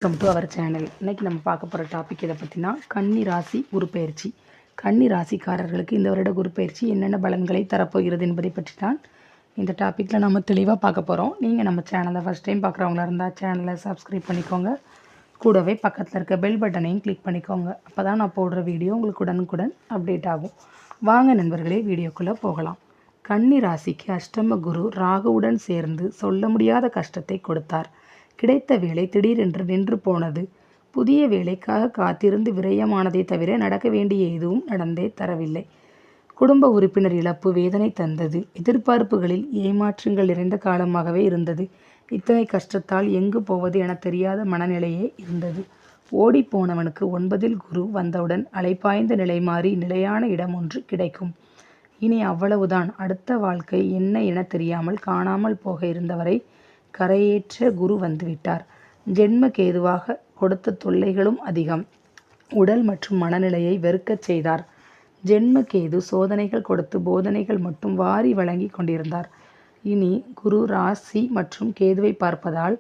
Welcome to our channel. இன்றைக்கி நம்ம பார்க்க போகிற டாபிக் இதை பற்றினா கன்னி ராசி குரு பயிற்சி. கன்னி ராசிக்காரர்களுக்கு இந்த வருட குரு பயிற்சி என்னென்ன பலன்களை தரப்போகிறது என்பதை பற்றி தான் இந்த டாப்பிக்கில் நம்ம தெளிவாக பார்க்க போகிறோம். நீங்கள் நம்ம சேனலை ஃபஸ்ட் டைம் பார்க்குறவங்களா இருந்தால் சேனலை சப்ஸ்கிரைப் பண்ணிக்கோங்க. கூடவே பக்கத்தில் இருக்க பெல் பட்டனையும் கிளிக் பண்ணிக்கோங்க. அப்போ தான் நான் போடுற வீடியோ உங்களுக்கு உடனுக்குடன் அப்டேட் ஆகும். வாங்க நண்பர்களே, வீடியோக்குள்ளே போகலாம். கன்னி ராசிக்கு அஷ்டம குரு ராகுவுடன் சேர்ந்து சொல்ல முடியாத கஷ்டத்தை கொடுத்தார். கிடைத்த வேலை திடீரென்று நின்று போனது. புதிய வேலைக்காக காத்திருந்து விரயமானதை தவிர நடக்க வேண்டிய எதுவும் நடந்தே தரவில்லை. குடும்ப உறுப்பினர் இழப்பு வேதனை தந்தது. எதிர்பார்ப்புகளில் ஏமாற்றங்கள் நிறைந்த காலமாகவே இருந்தது. இத்தனை கஷ்டத்தால் எங்கு போவது என தெரியாத மனநிலையே இருந்தது. ஓடிப்போனவனுக்கு 9ல் குரு வந்தவுடன் அலைப்பாய்ந்த நிலை மாறி நிலையான இடம் ஒன்று கிடைக்கும். இனி அவ்வளவுதான். அடுத்த வாழ்க்கை என்ன என தெரியாமல் காணாமல் போக இருந்தவரை கரையேற்ற குரு வந்துவிட்டார். ஜென்ம கேதுவாக கொடுத்த தொல்லைகளும் அதிகம். உடல் மற்றும் மனநிலையை வெறுக்கச் செய்தார். ஜென்ம கேது சோதனைகள் கொடுத்து போதனைகள் மட்டும் வாரி வழங்கி கொண்டிருந்தார். இனி குரு ராசி மற்றும் கேதுவை பார்ப்பதால்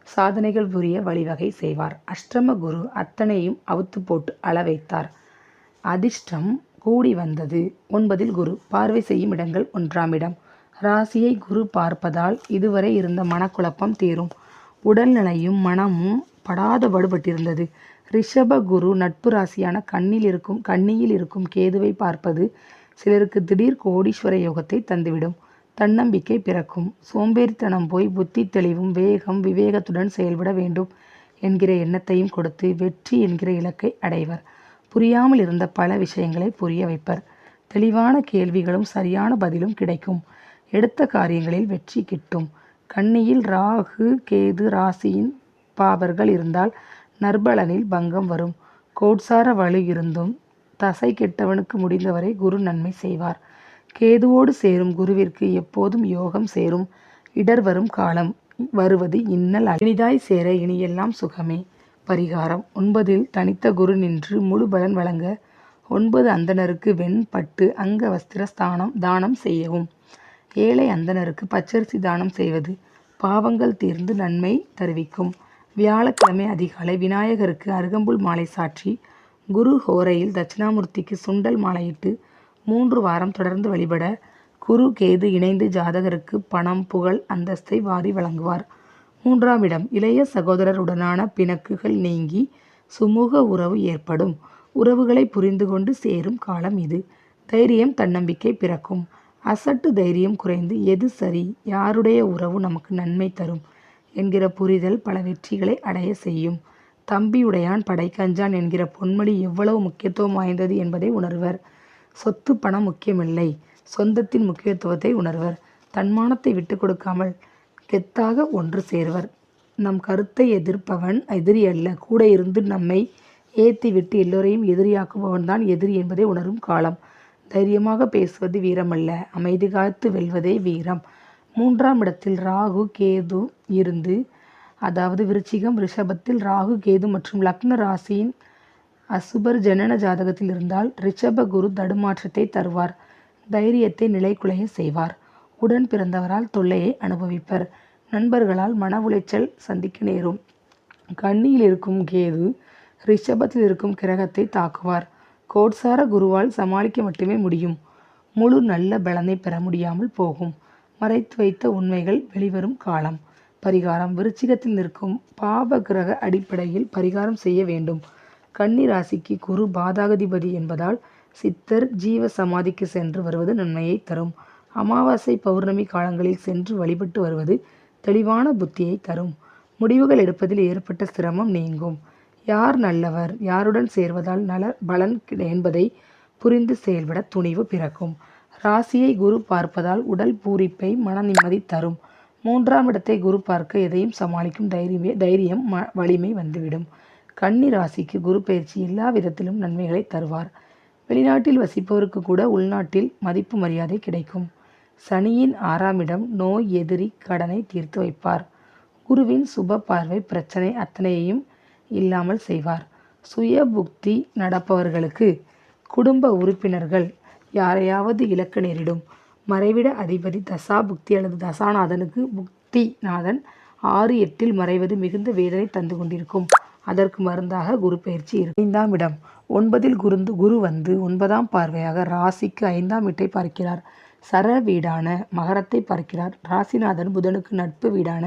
சாதனைகள் புரிய வழிவகை செய்வார். அஷ்டம குரு அத்தனையும் அவுத்து போட்டு அள வைத்தார். அதிர்ஷ்டம் கூடி வந்தது. 9ல் குரு பார்வை செய்யும் இடங்கள் 1ஆம் இடம். ராசியை குரு பார்ப்பதால் இதுவரை இருந்த மனக்குழப்பம் தீரும். உடல்நிலையும் மனமும் படாத படுபட்டிருந்தது. ரிஷப குரு நட்பு ராசியான கன்னியில் இருக்கும் கேதுவை பார்ப்பது சிலருக்கு திடீர் கோடீஸ்வர யோகத்தை தந்துவிடும். தன்னம்பிக்கை பிறக்கும். சோம்பேறித்தனம் போய் புத்தி தெளிவும் வேகம் விவேகத்துடன் செயல்பட வேண்டும் என்கிற எண்ணத்தையும் கொடுத்து வெற்றி என்கிற இலக்கை அடைவர். புரியாமல் இருந்த பல விஷயங்களை புரிய வைப்பர். தெளிவான கேள்விகளும் சரியான பதிலும் கிடைக்கும். எடுத்த காரியங்களில் வெற்றி கிட்டும். கன்னியில் ராகு கேது ராசியின் பாவர்கள் இருந்தால் நற்பலனில் பங்கம் வரும். கோட்சார வலு இருந்தும் தசை கெட்டவனுக்கு முடிந்தவரை குரு நன்மை செய்வார். கேதுவோடு சேரும் குருவிற்கு எப்போதும் யோகம் சேரும். இடர் வரும் காலம் வருவது இன்னல் இனிதாய் சேர இனியெல்லாம் சுகமே. பரிகாரம்: 9ல் தனித்த குரு நின்று முழு பலன் வழங்க 9 அந்தணருக்கு வெண்பட்டு அங்க வஸ்திர தானம் செய்யவும். ஏழை அந்தணருக்கு பச்சரிசி தானம் செய்வது பாவங்கள் தீர்ந்து நன்மை தருவிக்கும். வியாழக்கிழமை அதிகாலை விநாயகருக்கு அருகம்புல் மாலை சாற்றி குரு ஹோரையில் தட்சிணாமூர்த்திக்கு சுண்டல் மாலையிட்டு 3 வாரம் தொடர்ந்து வழிபட குரு கேது இணைந்து ஜாதகருக்கு பணம் புகழ் அந்தஸ்தை வாரி வழங்குவார். 3ஆம் இடம் இளைய சகோதரருடனான பிணக்குகள் நீங்கி சுமூக உறவு ஏற்படும். உறவுகளை புரிந்து கொண்டு சேரும் காலம் இது. தைரியம் தன்னம்பிக்கை பிறக்கும். அசட்டு தைரியம் குறைந்து எது சரி, யாருடைய உறவு நமக்கு நன்மை தரும் என்கிற புரிதல் பல வெற்றிகளை அடைய செய்யும். தம்பியுடையான் படைக்கஞ்சான் என்கிற பொன்மொழி எவ்வளவு முக்கியத்துவம் வாய்ந்தது என்பதை உணர்வர். சொத்து பணம் முக்கியமில்லை, சொந்தத்தின் முக்கியத்துவத்தை உணர்வர். தன்மானத்தை விட்டு கொடுக்காமல் கெத்தாக ஒன்று சேர்வர். நம் கருத்தை எதிர்ப்பவன் எதிரி அல்ல, கூட இருந்து நம்மை ஏற்றி விட்டு எல்லோரையும் எதிரியாக்குபவன் தான் எதிரி என்பதை உணரும் காலம். தைரியமாக பேசுவது வீரமல்ல, அமைதி காத்து வெல்வதே வீரம். 3ஆம் இடத்தில் ராகு கேது இருந்து, அதாவது விருச்சிகம் ரிஷபத்தில் ராகு கேது மற்றும் லக்ன ராசியின் அசுபர் ஜனன ஜாதகத்தில் இருந்தால் ரிஷப குரு தடுமாற்றத்தை தருவார். தைரியத்தை நிலைக்குலைய செய்வார். உடன் பிறந்தவரால் தொல்லையை அனுபவிப்பர். நண்பர்களால் மன உளைச்சல் சந்திக்க நேரும். கன்னியில் இருக்கும் கேது ரிஷபத்தில் இருக்கும் கிரகத்தை தாக்குவார். கோட்சார குருவால் சமாளிக்க மட்டுமே முடியும். முழு நல்ல பலனை பெற முடியாமல் போகும். மறைத்து வைத்த உண்மைகள் வெளிவரும் காலம். பரிகாரம்: விருச்சிகத்தில் நிற்கும் பாவ கிரக அடிப்படையில் பரிகாரம் செய்ய வேண்டும். கன்னி ராசிக்கு குரு பாதகாதிபதி என்பதால் சித்தர் ஜீவ சமாதிக்கு சென்று வருவது நன்மையை தரும். அமாவாசை பௌர்ணமி காலங்களில் சென்று வழிபட்டு வருவது தெளிவான புத்தியை தரும். முடிவுகள் எடுப்பதில் ஏற்பட்ட சிரமம் நீங்கும். யார் நல்லவர், யாருடன் சேர்வதால் நல பலன் என்பதை புரிந்து செயல்பட துணிவு பிறக்கும். ராசியை குரு பார்ப்பதால் உடல் பூரிப்பை மன நிம்மதி தரும். 3ஆம் இடத்தை குரு பார்க்க எதையும் சமாளிக்கும் தைரியம் வலிமை வந்துவிடும். கன்னி ராசிக்கு குரு பயிற்சி எல்லா விதத்திலும் நன்மைகளை தருவார். வெளிநாட்டில் வசிப்பவருக்கு கூட உள்நாட்டில் மதிப்பு மரியாதை கிடைக்கும். சனியின் 6ஆம் இடம் நோய் எதிரி கடனை தீர்த்து வைப்பார். குருவின் சுப பார்வை பிரச்சனை அத்தனையையும் இல்லாமல் செய்வார். சுய புக்தி நடப்பவர்களுக்கு குடும்ப உறுப்பினர்கள் யாரையாவது இழக்க நேரிடும். மறைவிட அதிபதி தசா புக்தி அல்லது தசாநாதனுக்கு புக்திநாதன் 6 8 மறைவது மிகுந்த வேதனை தந்து கொண்டிருக்கும். அதற்கு மருந்தாக குரு பயிற்சி இருக்கு. 5ஆம் இடம் 9ல் குரு வந்து 9ஆம் பார்வையாக ராசிக்கு 5ஆம் வீட்டை பார்க்கிறார். சர வீடான மகரத்தை பார்க்கிறார். ராசிநாதன் புதனுக்கு நட்பு வீடான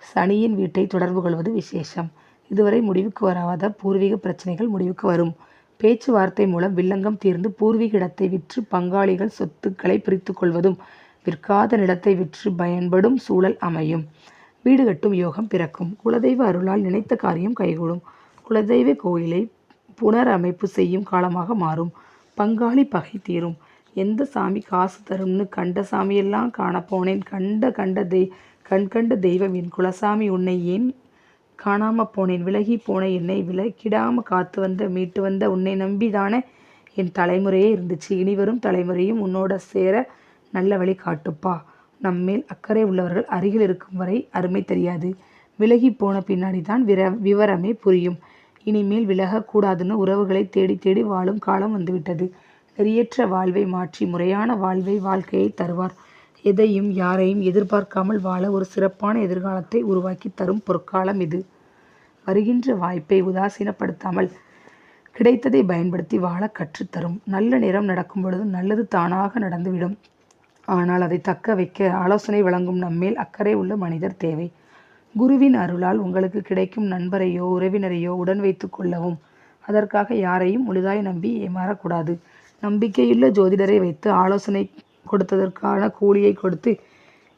சனியின் வீட்டை தொடர்பு கொள்வது விசேஷம். இதுவரை முடிவுக்கு வராத பூர்வீக பிரச்சனைகள் முடிவுக்கு வரும். பேச்சுவார்த்தை மூலம் வில்லங்கம் தீர்ந்து பூர்வீக இடத்தை விற்று பங்காளிகள் சொத்துக்களை பிரித்து கொள்வதும் விற்காத நிலத்தை விற்று பயன்படும் சூழல் அமையும். வீடு கட்டும் யோகம் பிறக்கும். குலதெய்வ அருளால் நினைத்த காரியம் கைகூடும். குலதெய்வ கோயிலை புனரமைப்பு செய்யும் காலமாக மாறும். பங்காளி பகை தீரும். எந்த சாமி காசு தரும்னு கண்ட சாமியெல்லாம் காணப்போனேன். கண்கண்ட தெய்வம் என் குலசாமி உன்னை ஏன் காணாம போனேன். விலகி போன என்னை விலக்கிடாம காத்து வந்த மீட்டு வந்த உன்னை நம்பிதானே என் தலைமுறையே இருந்துச்சு. இனிவரும் தலைமுறையும் உன்னோட சேர நல்ல வழி காட்டுப்பா. நம்மேல் அக்கறை உள்ளவர்கள் அருகில் இருக்கும் வரை அருமை தெரியாது. விலகி போன பின்னாடி தான் விவரமே புரியும். இனிமேல் விலகக்கூடாதுன்னு உறவுகளை தேடி தேடி வாழும் காலம் வந்துவிட்டது. நெறியற்ற வாழ்வை மாற்றி முறையான வாழ்க்கையை தருவார். எதையும் யாரையும் எதிர்பார்க்காமல் வாழ ஒரு சிறப்பான எதிர்காலத்தை உருவாக்கி தரும் பொற்காலம் இது. வருகின்ற வாய்ப்பை உதாசீனப்படுத்தாமல் கிடைத்ததை பயன்படுத்தி வாழ கற்றுத்தரும். நல்ல நேரம் நடக்கும் பொழுது நல்லது தானாக நடந்துவிடும். ஆனால் அதை தக்க வைக்க ஆலோசனை வழங்கும் நம்மேல் அக்கறை உள்ள மனிதர் தேவை. குருவின் அருளால் உங்களுக்கு கிடைக்கும் நண்பரையோ உறவினரையோ உடன் வைத்து கொள்ளவும். அதற்காக யாரையும் முழுதாய் நம்பி ஏமாறக்கூடாது. நம்பிக்கையுள்ள ஜோதிடரை வைத்து ஆலோசனை கொடுத்ததற்கான கூலியை கொடுத்து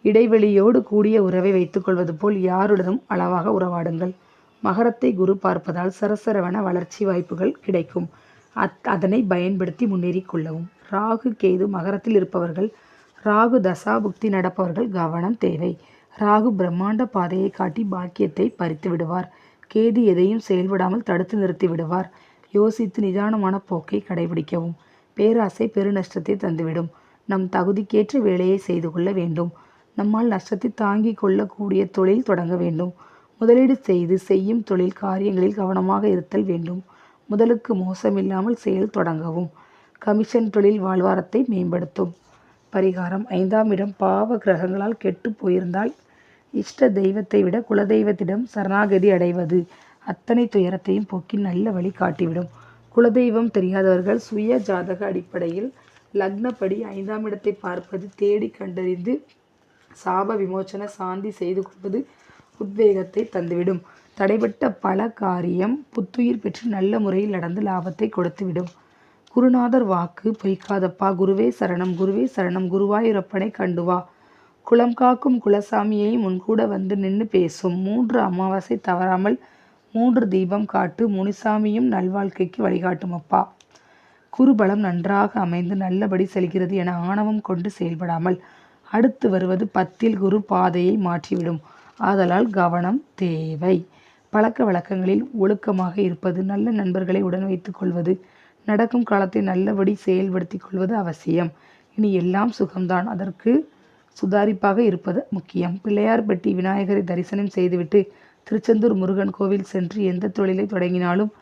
இடைவெளியோடு கூடிய உறவை வைத்துக்கொள்வது போல் யாருடனும் அளவாக உறவாடுங்கள். மகரத்தை குரு பார்ப்பதால் சரசரவன வளர்ச்சி வாய்ப்புகள் கிடைக்கும். அதனை பயன்படுத்தி முன்னேறி கொள்ளவும். ராகு கேது மகரத்தில் இருப்பவர்கள், ராகு தசாபுக்தி நடப்பவர்கள் கவனம் தேவை. ராகு பிரம்மாண்ட பாதையை காட்டி பாக்கியத்தை பறித்து விடுவார். கேது எதையும் செயல்படாமல் தடுத்து நிறுத்தி விடுவார். யோசித்து நிதானமான போக்கை கடைபிடிக்கவும். பேராசை பெருநஷ்டத்தை தந்துவிடும். நம் தகுதிக்கேற்ற வேலையை செய்து கொள்ள வேண்டும். நம்மால் நஷ்டத்தை தாங்கிக் கொள்ளக்கூடிய தொழில் தொடங்க வேண்டும். முதலீடு செய்யும் தொழில் காரியங்களில் கவனமாக இருத்தல் வேண்டும். முதலுக்கு மோசமில்லாமல் செயல் தொடங்கவும். கமிஷன் தொழில் வாழ்வாரத்தை மேம்படுத்தும். பரிகாரம் 5ஆம் இடம் பாவ கிரகங்களால் கெட்டு போயிருந்தால் இஷ்ட தெய்வத்தை விட குலதெய்வத்திடம் சரணாகதி அடைவது அத்தனை துயரத்தையும் போக்கி நல்ல வழி காட்டிவிடும். குலதெய்வம் தெரியாதவர்கள் சுய ஜாதக அடிப்படையில் லக்னப்படி 5ஆம் இடத்தை பார்ப்பது, தேடி கண்டறிந்து சாப விமோச்சன சாந்தி செய்து கொள்வது உத்வேகத்தை தந்துவிடும். தடைபட்ட பல காரியம் புத்துயிர் பெற்று நல்ல முறையில் நடந்து லாபத்தை கொடுத்துவிடும். குருநாதர் வாக்கு பொய்க்காதப்பா. குருவே சரணம் குருவே சரணம் குருவாயூரப்பனை கண்டுவா. குலம் காக்கும் குலசாமியை முன்கூட வந்து நின்று பேசும். 3 அமாவாசை தவறாமல் 3 தீபம் காட்டு. முனிசாமியும் நல்வாழ்க்கைக்கு வழிகாட்டும் அப்பா. குருபலம் நன்றாக அமைந்து நல்லபடி செல்கிறது என ஆணவம் கொண்டு செயல்படாமல் அடுத்து வருவது 10ல் குரு பாதையை மாற்றிவிடும். ஆதலால் கவனம் தேவை. பழக்க வழக்கங்களில் ஒழுக்கமாக இருப்பது, நல்ல நண்பர்களை உடன் வைத்துக் கொள்வது, நடக்கும் காலத்தை நல்லபடி செயல்படுத்தி கொள்வது அவசியம். இனி எல்லாம் சுகம்தான். அதற்கு சுதாரிப்பாக இருப்பது முக்கியம். பிள்ளையார்பட்டி விநாயகரை தரிசனம் செய்துவிட்டு திருச்செந்தூர் முருகன் கோவில் சென்று எந்த தொழிலை தொடங்கினாலும்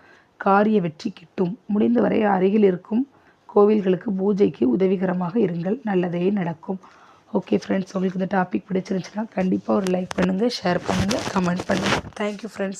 காரிய வெற்றி கிட்டும். முடிந்தவரை அருகில் இருக்கும் கோவில்களுக்கு பூஜைக்கு உதவிகரமாக இருங்கள். நல்லதே நடக்கும். ஓகே ஃப்ரெண்ட்ஸ், உங்களுக்கு இந்த டாபிக் பிடிச்சிருந்துச்சுன்னா கண்டிப்பாக ஒரு லைக் பண்ணுங்கள், ஷேர் பண்ணுங்கள், கமெண்ட் பண்ணுங்கள். Thank you friends.